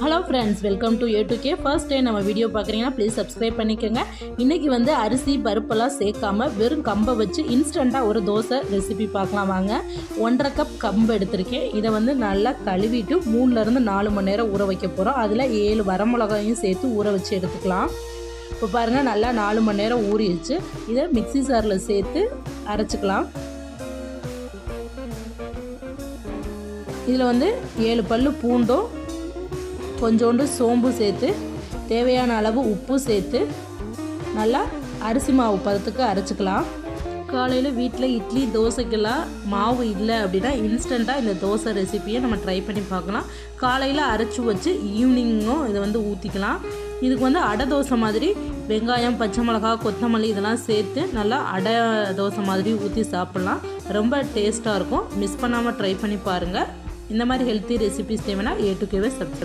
Hello friends, welcome to A2K. First time நம்ம video பார்க்குறீங்கன்னா please subscribe பண்ணிக்கோங்க. இன்றைக்கி அரிசி பருப்பெல்லாம் சேர்க்காமல் வெறும் கம்பை வச்சு இன்ஸ்டண்ட்டாக ஒரு தோசை ரெசிபி பார்க்கலாம் வாங்க. 1.5 கப் கம்பு எடுத்திருக்கேன். இதை நல்லா கழுவிட்டு 3லேருந்து 4 மணி நேரம் ஊற வைக்க போகிறோம். அதில் 7 வரமிளகாயும் சேர்த்து ஊற வச்சு எடுத்துக்கலாம். இப்போ பாருங்கள், நல்லா 4 மணி நேரம் ஊறிடுச்சு. இதை மிக்ஸி ஜாரில் சேர்த்து அரைச்சிக்கலாம். இதில் 7 பல்லு பூண்டும் கொஞ்சோண்டு சோம்பு சேர்த்து தேவையான அளவு உப்பு சேர்த்து நல்லா அரிசி மாவு பதத்துக்கு அரைச்சிக்கலாம். காலையில் வீட்டில் இட்லி தோசைக்கெல்லாம் மாவு இல்லை அப்படின்னா இன்ஸ்டண்ட்டாக இந்த தோசை ரெசிப்பியை நம்ம ட்ரை பண்ணி பார்க்கலாம். காலையில் அரைச்சி வச்சு ஈவினிங்கும் இதை ஊற்றிக்கலாம். இதுக்கு அடை தோசை மாதிரி வெங்காயம், பச்சை மிளகா, கொத்தமல்லி இதெல்லாம் சேர்த்து நல்லா அடை தோசை மாதிரி ஊற்றி சாப்பிட்லாம். ரொம்ப டேஸ்ட்டாக இருக்கும். மிஸ் பண்ணாமல் ட்ரை பண்ணி பாருங்கள். இந்த மாதிரி ஹெல்த்தி ரெசிபிஸ் தேவைன்னா A2K சப்ஸ்கிரைப்